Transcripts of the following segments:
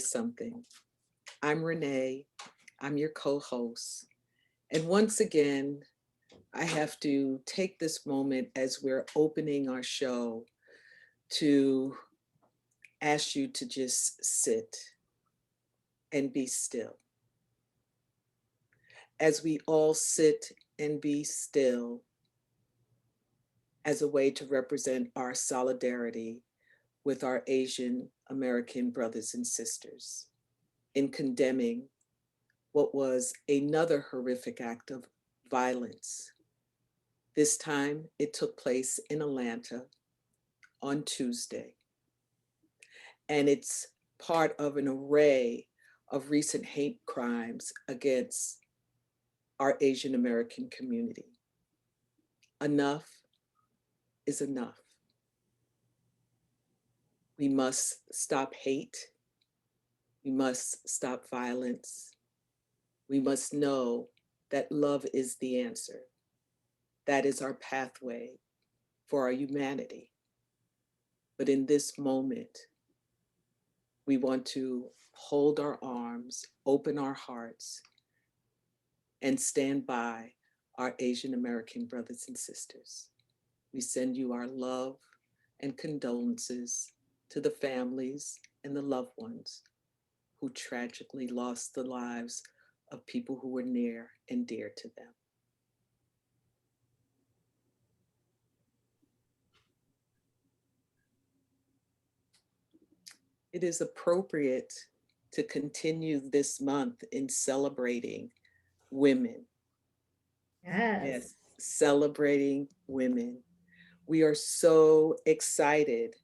Something. I'm Renee. I'm your co-host. And once again, I have to take this moment as we're opening our show to ask you to just sit and be still. As we all sit and be still as a way to represent our solidarity with our Asian American brothers and sisters in condemning what was another horrific act of violence. This time it took place in Atlanta on Tuesday, and it's part of an array of recent hate crimes against our Asian American community. Enough is enough. We must stop hate. We must stop violence. We must know that love is the answer. That is our pathway for our humanity. But in this moment, we want to hold our arms, open our hearts, and stand by our Asian American brothers and sisters. We send you our love and condolences to the families and the loved ones who tragically lost the lives of people who were near and dear to them. It is appropriate to continue this month in celebrating women. Yes. Yes, celebrating women. We are so excited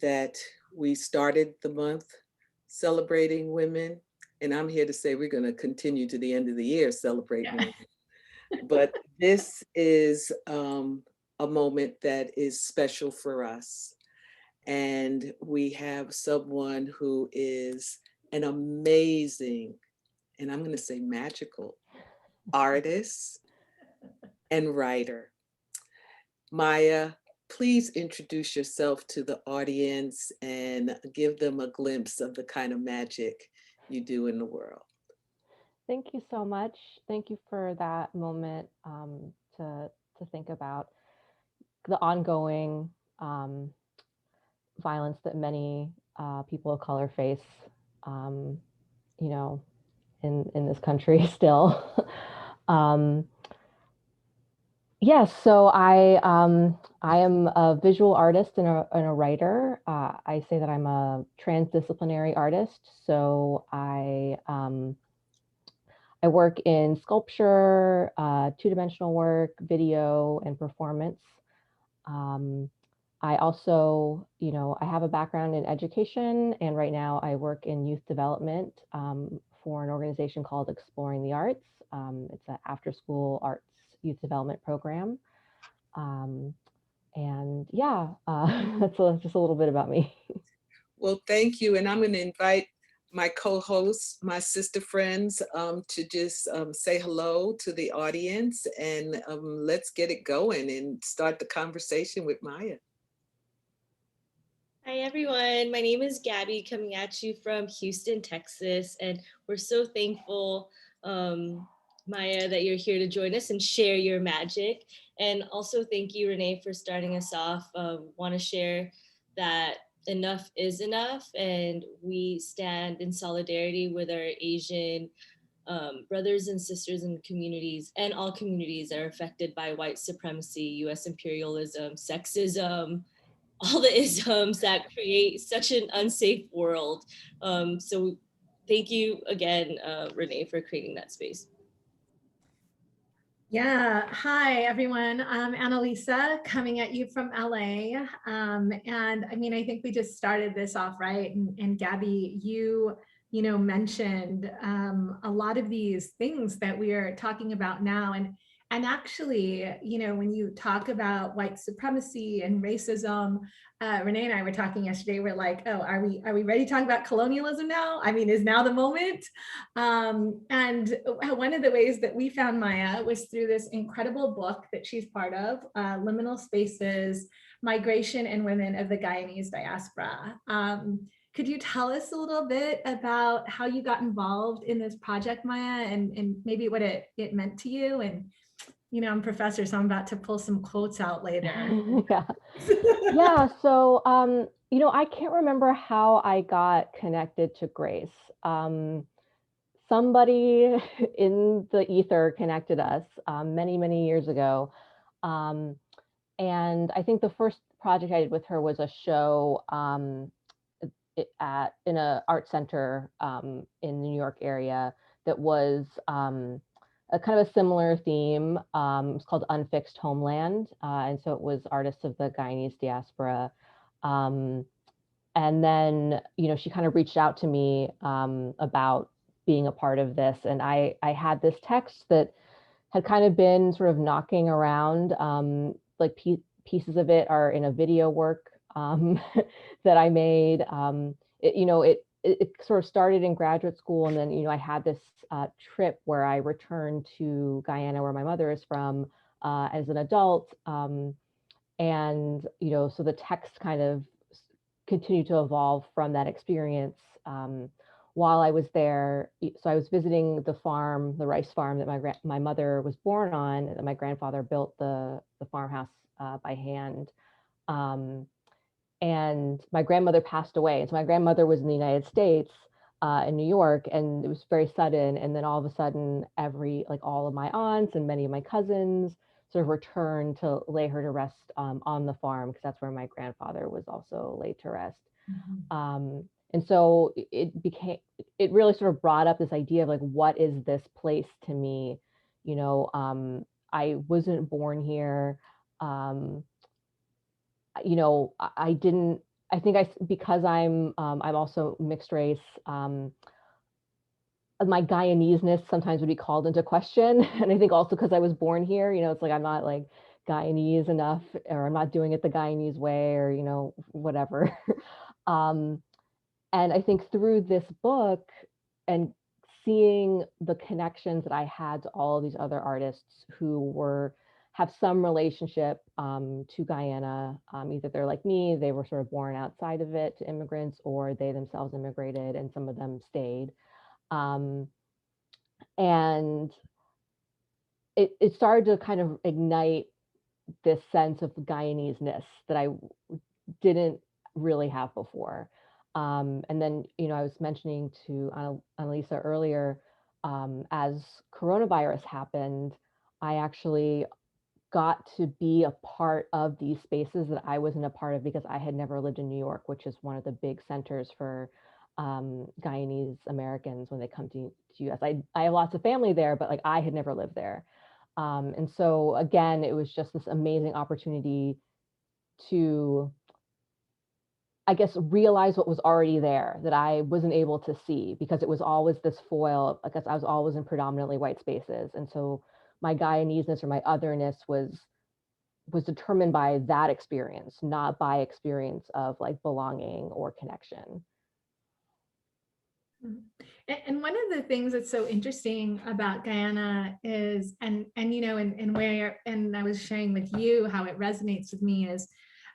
that we started the month celebrating women. And I'm here to say we're going to continue to the end of the year celebrating Yeah. women. But this is a moment that is special for us. And we have someone who is an amazing, and I'm going to say magical, artist and writer. Maya, please introduce yourself to the audience and give them a glimpse of the kind of magic you do in the world. Thank you so much. Thank you for that moment to think about the ongoing um, violence that many people of color face, um, you know, in this country still. um, yes, so I am a visual artist and a writer. I say that I'm a transdisciplinary artist. So I work in sculpture, two-dimensional work, video, and performance. Um, I also, I have a background in education, and right now I work in youth development for an organization called Exploring the Arts. It's an after-school arts youth development program. Um, and yeah, that's just a little bit about me. Well, thank you. And I'm going to invite my co-hosts, my sister friends, to just say hello to the audience and let's get it going and start the conversation with Maya. Hi, everyone. My name is Gabby, coming at you from Houston, Texas. And we're so thankful, Maya, that you're here to join us and share your magic. And also, thank you, Renee, for starting us off. Want to share that enough is enough, and we stand in solidarity with our Asian brothers and sisters in communities and all communities that are affected by white supremacy, US imperialism, sexism, all the isms that create such an unsafe world. So thank you again, Renee, for creating that space. Yeah. Hi, everyone. I'm Annalisa coming at you from LA. And I mean, I think we just started this off right. And Gabby, you mentioned a lot of these things that we are talking about now. And actually, when you talk about white supremacy and racism, Renee and I were talking yesterday. We're like, oh, are we ready to talk about colonialism now? I mean, is now the moment? And one of the ways that we found Maya was through this incredible book that she's part of, Liminal Spaces: Migration and Women of the Guyanese Diaspora. Could you tell us a little bit about how you got involved in this project, Maya, and maybe what it meant to you? And, I'm a professor, so I'm about to pull some quotes out later. Yeah. Yeah. So, I can't remember how I got connected to Grace. Somebody in the ether connected us many, many years ago. And I think the first project I did with her was a show in a art center in the New York area that was a kind of a similar theme. It's called Unfixed Homeland. And so it was artists of the Guyanese diaspora. And then, she kind of reached out to me about being a part of this. And I had this text that had kind of been sort of knocking around, like pieces of it are in a video work that I made. It sort of started in graduate school, and then I had this trip where I returned to Guyana, where my mother is from, as an adult, and so the text kind of continued to evolve from that experience. While I was there, so I was visiting the farm, the rice farm that my mother was born on, that my grandfather built the farmhouse by hand. And my grandmother passed away. And so my grandmother was in the United States, in New York, and it was very sudden. And then all of a sudden, all of my aunts and many of my cousins sort of returned to lay her to rest on the farm, because that's where my grandfather was also laid to rest. And so it really sort of brought up this idea of like, what is this place to me? I wasn't born here. Because I'm also mixed race, my Guyanese-ness sometimes would be called into question. And I think also because I was born here, it's like I'm not like Guyanese enough, or I'm not doing it the Guyanese way, or, whatever. And I think through this book and seeing the connections that I had to all of these other artists who have some relationship to Guyana, either they're like me, they were sort of born outside of it to immigrants, or they themselves immigrated and some of them stayed. And it started to kind of ignite this sense of Guyanese-ness that I didn't really have before. And then, I was mentioning to Annalisa earlier, as coronavirus happened, I actually got to be a part of these spaces that I wasn't a part of because I had never lived in New York, which is one of the big centers for Guyanese Americans when they come to US. I have lots of family there, but like I had never lived there. And so again, it was just this amazing opportunity to, I guess, realize what was already there that I wasn't able to see, because it was always this foil. I guess I was always in predominantly white spaces. And so my Guyanese-ness or my otherness was determined by that experience, not by experience of like belonging or connection. And one of the things that's so interesting about Guyana is, and where, and I was sharing with you how it resonates with me is,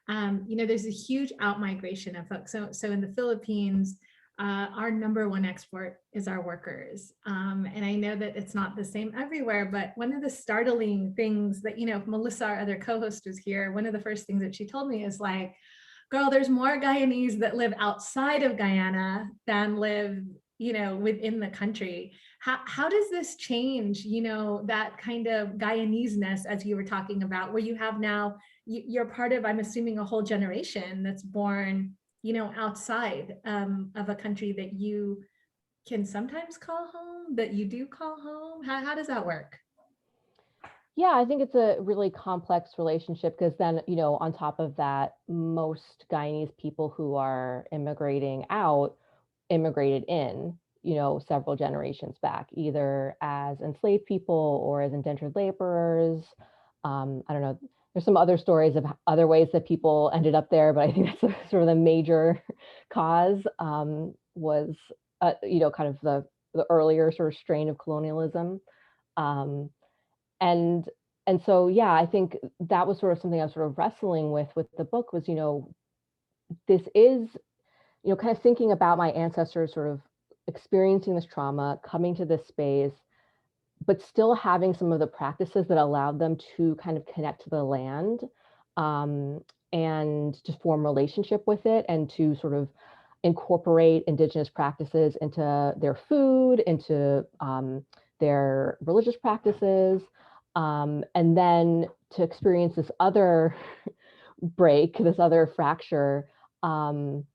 there's a huge outmigration of folks. So in the Philippines, our number one export is our workers. And I know that it's not the same everywhere, but one of the startling things that, Melissa, our other co-host, was here, one of the first things that she told me is like, girl, there's more Guyanese that live outside of Guyana than live, within the country. How does this change, that kind of Guyanese-ness, as you were talking about, where you have now, you're part of, I'm assuming, a whole generation that's born, outside of a country that you can sometimes call home, that you do call home? How does that work? Yeah, I think it's a really complex relationship, because then, on top of that, most Guyanese people who are immigrating out immigrated in, several generations back, either as enslaved people or as indentured laborers. I don't know. There's some other stories of other ways that people ended up there, but I think that's sort of the major cause, was, kind of the earlier sort of strain of colonialism. And so, yeah, I think that was sort of something I was sort of wrestling with the book was, this is kind of thinking about my ancestors sort of experiencing this trauma, coming to this space, but still having some of the practices that allowed them to kind of connect to the land, um, and to form relationship with it, and to sort of incorporate indigenous practices into their food, into their religious practices, and then to experience this other break, this other fracture, um,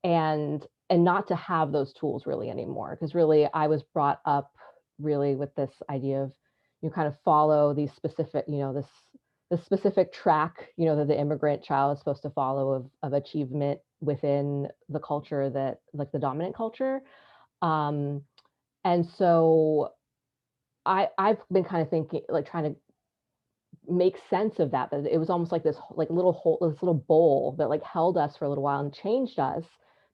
and not to have those tools really anymore. Because really, I was brought up really with this idea of you kind of follow these specific, this specific track, that the immigrant child is supposed to follow of achievement within the culture, that like the dominant culture. Um, and so I've been kind of thinking, like trying to make sense of that it was almost like this like little hole, this little bowl that like held us for a little while and changed us,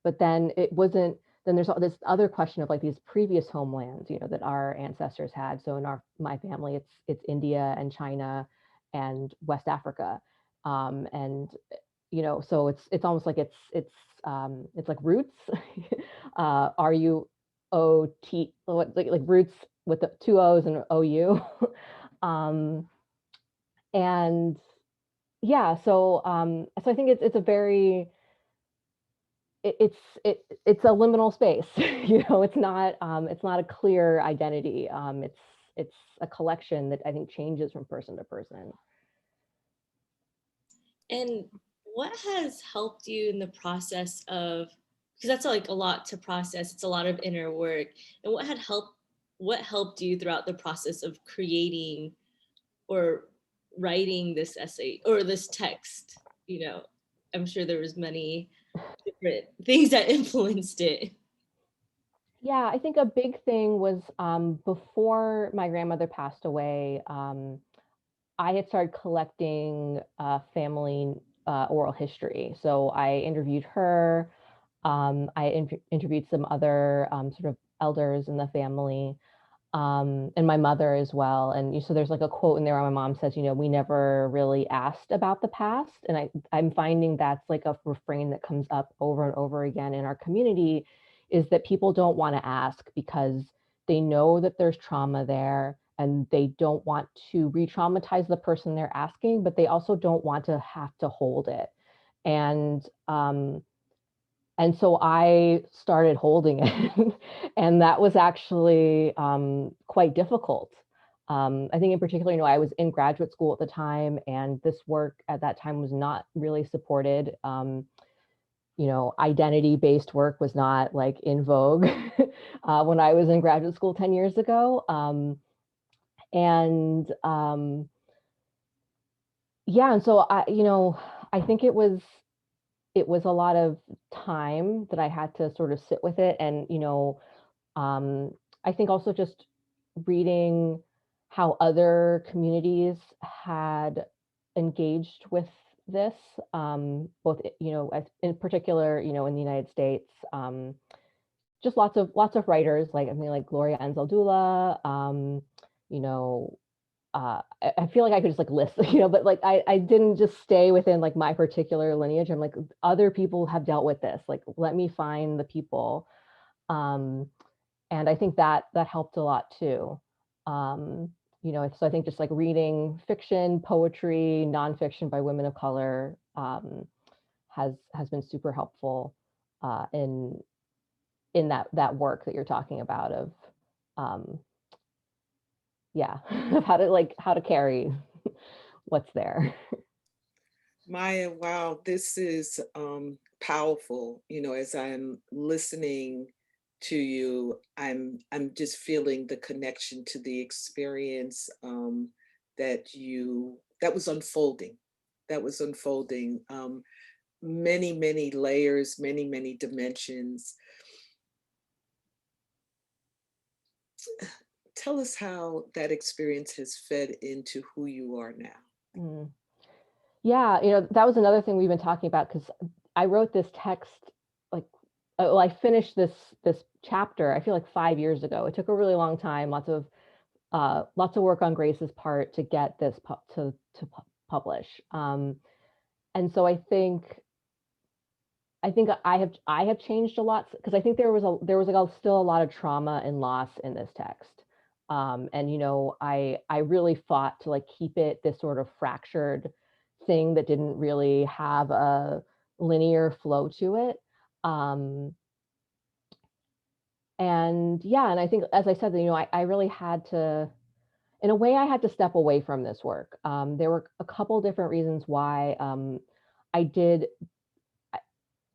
but then it wasn't. Then there's this other question of like these previous homelands, that our ancestors had. So in my family, it's India and China and West Africa, and so it's almost like it's like roots. RUOT, like roots with the two O's and OU. um, and yeah, so I think it's a very it's a liminal space. It's not a clear identity. It's a collection that I think changes from person to person. And what has helped you in the process of, because that's like a lot to process, it's a lot of inner work. And what helped you throughout the process of creating or writing this essay or this text? I'm sure there was many different things that influenced it. Yeah, I think a big thing was before my grandmother passed away, I had started collecting family oral history. So I interviewed her. I interviewed some other sort of elders in the family, and my mother as well. And so there's like a quote in there where my mom says, we never really asked about the past. And I'm finding that's like a refrain that comes up over and over again in our community, is that people don't want to ask because they know that there's trauma there and they don't want to re-traumatize the person they're asking, but they also don't want to have to hold it. And so I started holding it, and that was actually quite difficult. I think in particular, I was in graduate school at the time, and this work at that time was not really supported. Identity-based work was not like in vogue when I was in graduate school 10 years ago. And yeah, and so I think it was a lot of time that I had to sort of sit with it. And, I think also just reading how other communities had engaged with this, both, in particular, in the United States, just lots of writers, like, like Gloria Anzaldúa, you know, I feel like I could just like list, but like I didn't just stay within like my particular lineage. I'm like, other people have dealt with this. Like, let me find the people. And I think that helped a lot too. So I think just like reading fiction, poetry, nonfiction by women of color has been super helpful in that work that you're talking about of um, yeah, how to carry what's there. Maya, wow, this is powerful. As I'm listening to you, I'm just feeling the connection to the experience that was unfolding. That was unfolding. Many, many layers, many, many dimensions. Tell us how that experience has fed into who you are now. Mm. Yeah, that was another thing we've been talking about, because I wrote this text like, well, I finished this chapter, I feel like 5 years ago. It took a really long time, lots of work on Grace's part to get this to publish. And so I think I think I have changed a lot, because I think there was like still a lot of trauma and loss in this text. And you know, I really fought to like keep it this sort of fractured thing that didn't really have a linear flow to it. And yeah, and I think, as I said, you know, I really had to, in a way, I had to step away from this work. There were a couple different reasons why I did.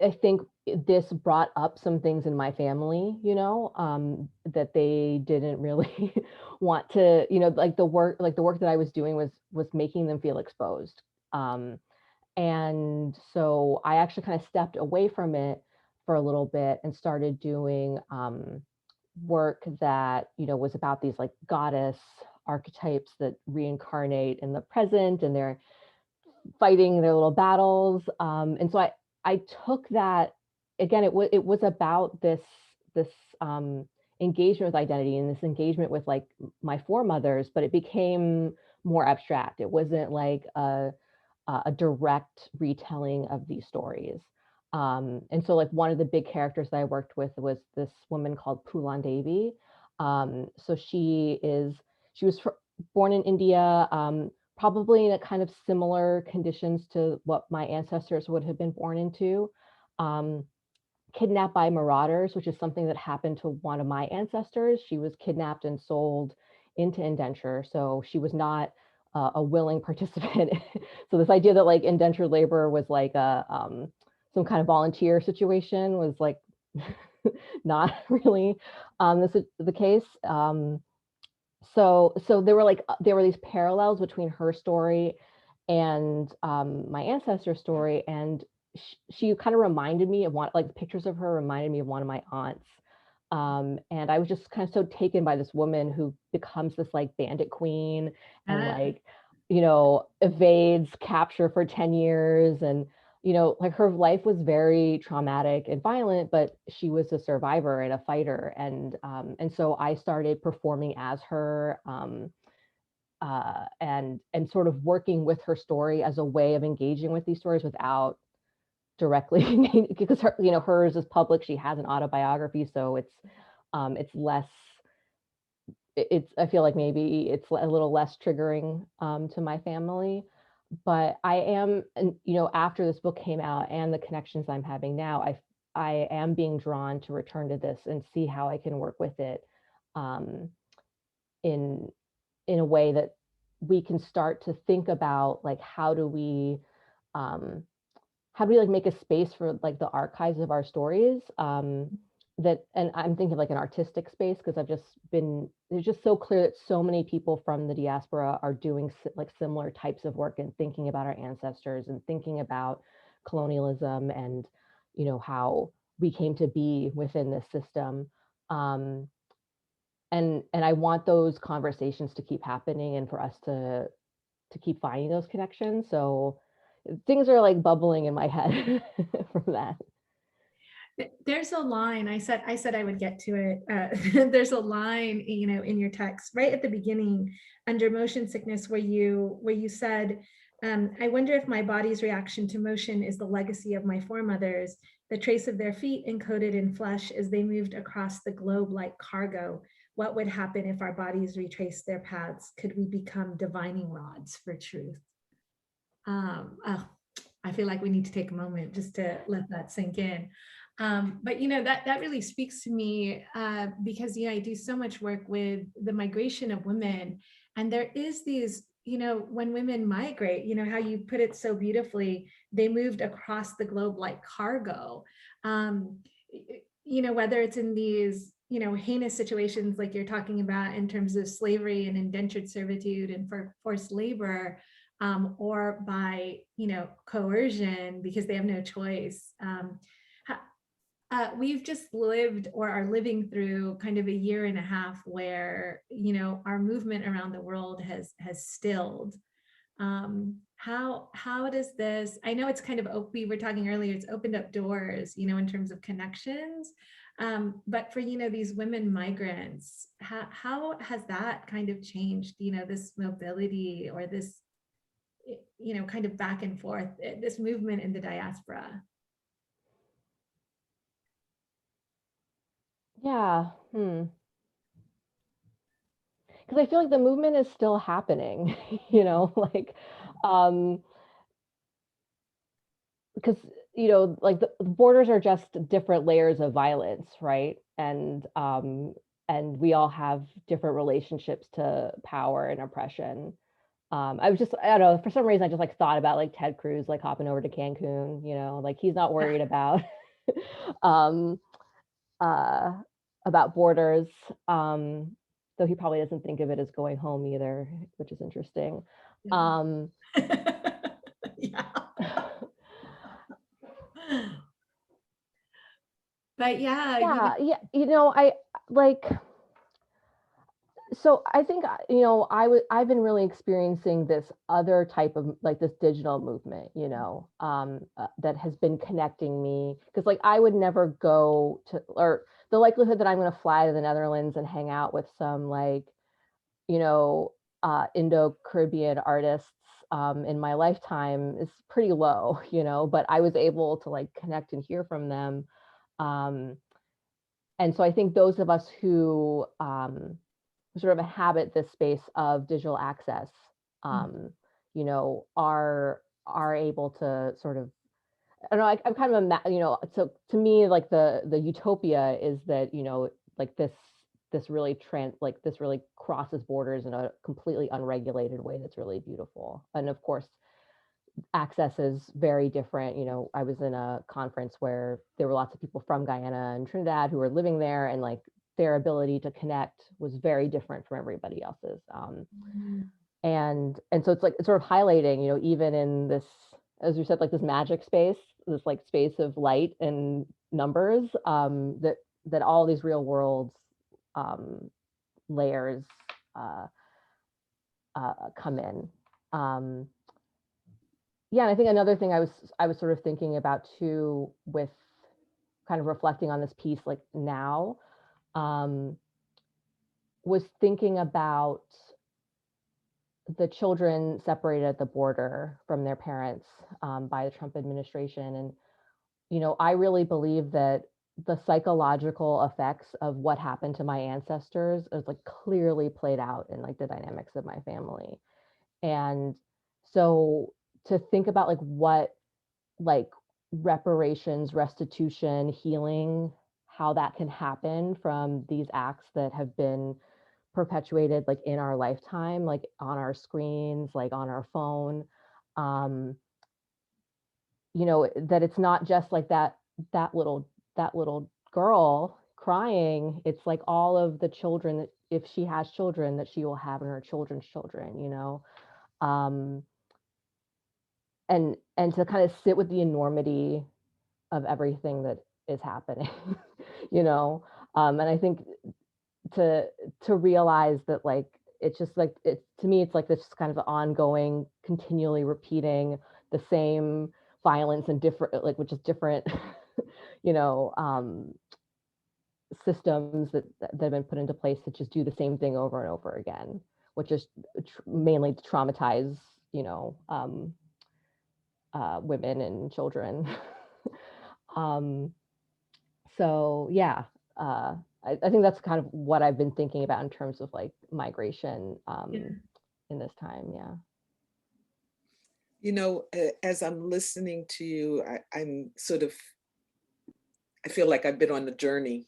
I think this brought up some things in my family, you know, that they didn't really want to, you know, like the work that I was doing was making them feel exposed. Um, and so I actually kind of stepped away from it for a little bit and started doing work that, you know, was about these like goddess archetypes that reincarnate in the present, and they're fighting their little battles. And so I took that, again, it was about this engagement with identity and this engagement with like my foremothers, but it became more abstract. It wasn't like a direct retelling of these stories. And so like one of the big characters that I worked with was this woman called Pulan Devi. So she was born in India, probably in a kind of similar conditions to what my ancestors would have been born into. Um, Kidnapped by marauders, which is something that happened to one of my ancestors. She was kidnapped and sold into indenture. So she was not a willing participant. So this idea that like indentured labor was like a some kind of volunteer situation was like not really the case. So there were these parallels between her story and my ancestor's story, and she kind of reminded me of one, like pictures of her reminded me of one of my aunts. And I was just kind of so taken by this woman who becomes this like bandit queen and like, you know, evades capture for 10 years. And, you know, like her life was very traumatic and violent, but she was a survivor and a fighter. And so I started performing as her, and sort of working with her story as a way of engaging with these stories without directly because her, you know, hers is public. She has an autobiography, so it's less. It's I feel like maybe it's a little less triggering to my family, but I am, and you know, after this book came out and the connections I'm having now, I am being drawn to return to this and see how I can work with it um, in a way that we can start to think about like um, how do we like make a space for like the archives of our stories, that, and I'm thinking like an artistic space, because it's just so clear that so many people from the diaspora are doing like similar types of work and thinking about our ancestors and thinking about colonialism and, you know, how we came to be within this system. And I want those conversations to keep happening and for us to keep finding those connections. So things are like bubbling in my head from that. There's a line, I said I would get to it. There's a line, you know, in your text right at the beginning under motion sickness where you said, I wonder if my body's reaction to motion is the legacy of my foremothers, the trace of their feet encoded in flesh as they moved across the globe like cargo. What would happen if our bodies retraced their paths? Could we become divining rods for truth? Oh, I feel like we need to take a moment just to let that sink in. But you know, that really speaks to me because you know, I do so much work with the migration of women, and there is these, you know, when women migrate, you know, how you put it so beautifully, they moved across the globe like cargo. Um, you know, whether it's in these, you know, heinous situations like you're talking about in terms of slavery and indentured servitude and for forced labor, or by, you know, coercion because they have no choice. We've just lived or are living through kind of a year and a half where, you know, our movement around the world has stilled. How does this, I know it's kind of, we were talking earlier, it's opened up doors, you know, in terms of connections. But for, you know, these women migrants, how has that kind of changed, you know, this mobility or this, you know, kind of back and forth, this movement in the diaspora? Yeah. Because I feel like the movement is still happening, like, um, because, like the borders are just different layers of violence, right? And we all have different relationships to power and oppression. I don't know, for some reason I just like thought about like Ted Cruz like hopping over to Cancun, like he's not worried about um uh about borders. Though he probably doesn't think of it as going home either, which is interesting. Yeah. Um Yeah. But yeah, yeah, I like, so I think, I've been really experiencing this other type of like this digital movement, that has been connecting me, because like I would never go to, or the likelihood that I'm going to fly to the Netherlands and hang out with some like, you know, Indo-Caribbean artists in my lifetime is pretty low, but I was able to like connect and hear from them. Um, and so I think those of us who sort of inhabit this space of digital access, um, are able to sort of, I don't know, I'm kind of so to me, like the utopia is that, like this really like this really crosses borders in a completely unregulated way that's really beautiful. And of course, access is very different. I was in a conference where there were lots of people from Guyana and Trinidad who were living there, and like their ability to connect was very different from everybody else's. And so it's sort of highlighting, even in this, as you said, like this magic space, this like space of light and numbers, that all these real worlds layers uh, come in. Um, yeah, and I think another thing I was sort of thinking about too, with kind of reflecting on this piece like now, um, was thinking about the children separated at the border from their parents by the Trump administration. And, I really believe that the psychological effects of what happened to my ancestors is like clearly played out in like the dynamics of my family. And so to think about like what, like, reparations, restitution, healing, how that can happen from these acts that have been perpetuated like in our lifetime, like on our screens, like on our phone. um that it's not just like that little that little girl crying. It's like all of the children that, if she has children, that she will have, and her children's children, um and to kind of sit with the enormity of everything that is happening. you know and I think to to realize that, like, it's just like, it to me it's like this kind of ongoing, continually repeating the same violence and different, like, which is different you know systems that have been put into place to just do the same thing over and over again, which is mainly to traumatize, you know um women and children. um so yeah, I think that's kind of what I've been thinking about in terms of like migration yeah. in this time. Yeah. As I'm listening to you, I'm sort of, I feel like I've been on the journey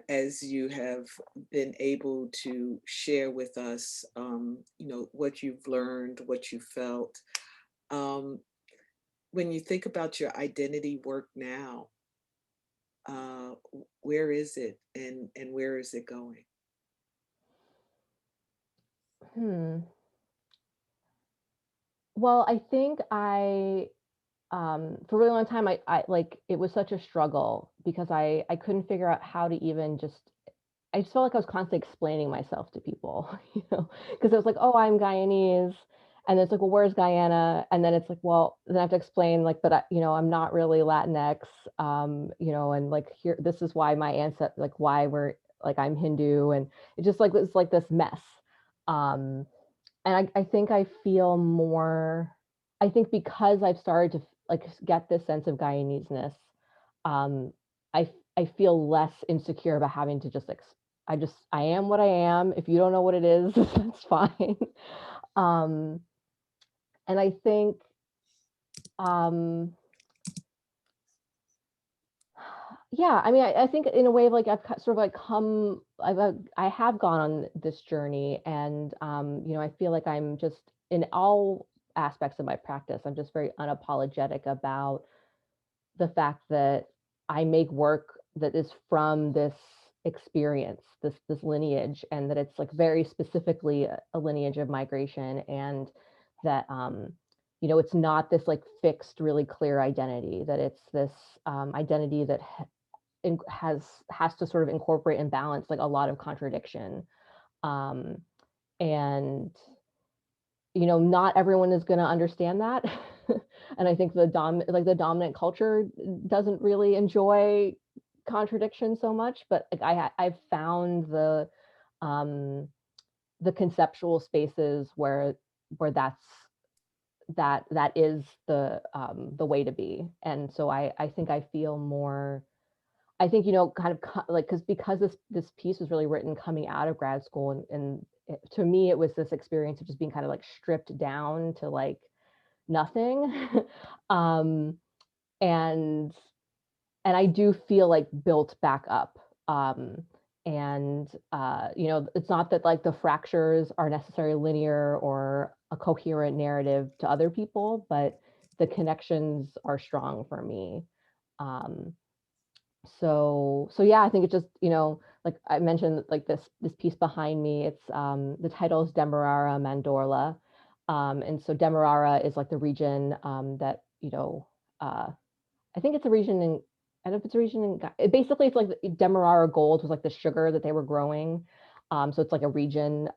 as you have been able to share with us, what you've learned, what you felt. Um, when you think about your identity work now, where is it, and where is it going? Hmm. Well, I think for a really long time, I like, it was such a struggle because I couldn't figure out how to even just, I just felt like I was constantly explaining myself to people, because it was like, oh, I'm Guyanese. And then it's like, well, where's Guyana? And then it's like, well, then I have to explain, like, but I'm not really Latinx, and like, here, this is why my ancestors, like, why we're, like, I'm Hindu. And it just like, it's like this mess. Um, and I think I feel more, I think because I've started to like get this sense of Guyanese-ness, um, I I feel less insecure about having to just I am what I am. If you don't know what it is, that's fine. Um, and I think, um, yeah, I mean, I think in a way, like I've sort of like I have gone on this journey, and you know, I feel like I'm just in all aspects of my practice, I'm just very unapologetic about the fact that I make work that is from this experience, this lineage, and that it's like very specifically a lineage of migration, and that you know, it's not this like fixed, really clear identity, that it's this identity that has to sort of incorporate and balance like a lot of contradiction. Um, and you know, not everyone is going to understand that. And I think the dominant culture doesn't really enjoy contradiction so much, but like I've found um the conceptual spaces where that's that is the way to be. And so I think I feel more, I think, you know, kind of like, because this piece was really written coming out of grad school, and to me, it was this experience of just being kind of like stripped down to like nothing. um, and I do feel like built back up. And you know, it's not that like the fractures are necessarily linear or a coherent narrative to other people, but the connections are strong for me. Um, so yeah, I think it just, you know, like I mentioned, like this piece behind me, it's the title is Demerara Mandorla. And so Demerara is like the region that, you know, I think it's a region in, I don't know if it's a region in, basically it's like the Demerara gold was like the sugar that they were growing. So it's like a region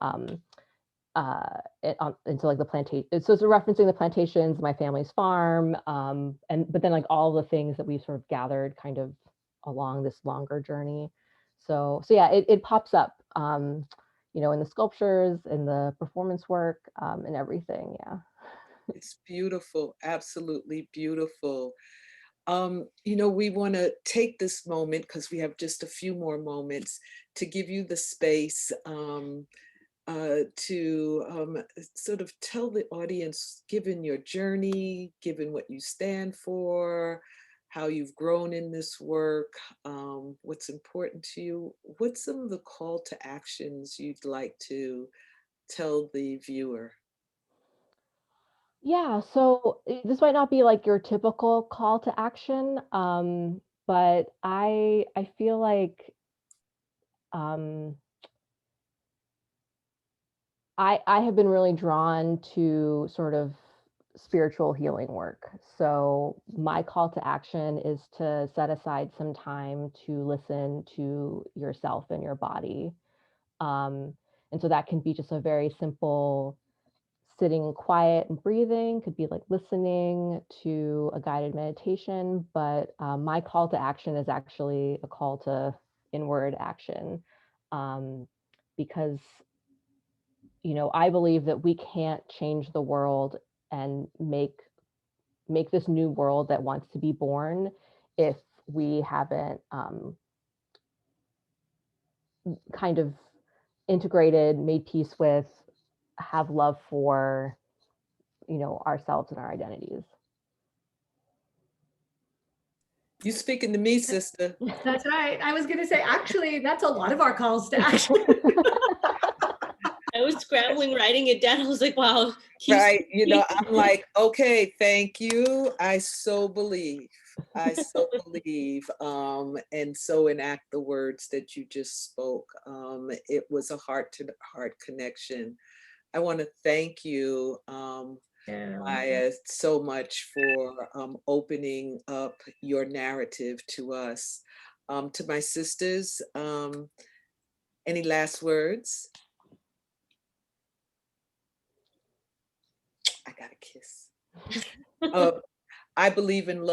into like the plantation. So it's referencing the plantations, my family's farm, and but then like all the things that we sort of gathered kind of along this longer journey. So yeah, it pops up, you know, in the sculptures, in the performance work, and everything. Yeah. It's beautiful, absolutely beautiful. You know, we want to take this moment, because we have just a few more moments, to give you the space to sort of tell the audience, given your journey, given what you stand for, how you've grown in this work, what's important to you, what's some of the call to actions you'd like to tell the viewer? Yeah, so this might not be like your typical call to action, but I feel like um, I have been really drawn to sort of spiritual healing work. So my call to action is to set aside some time to listen to yourself and your body. Um, and so that can be just a very simple sitting quiet and breathing, could be like listening to a guided meditation. But my call to action is actually a call to inward action, um, because, you know, I believe that we can't change the world and make this new world that wants to be born if we haven't kind of integrated, made peace with, have love for, you know, ourselves and our identities. You speaking to me, sister. That's right. I was going to say, actually, that's a lot of our calls to action. I was scrambling writing it down. I was like, wow. Right. You know, I'm like, okay, thank you. I so believe. I so believe, and so enact the words that you just spoke. It was a heart to heart connection. I want to thank you, Yeah. Maya, so much for opening up your narrative to us. To my sisters, any last words? I got a kiss. I believe in love.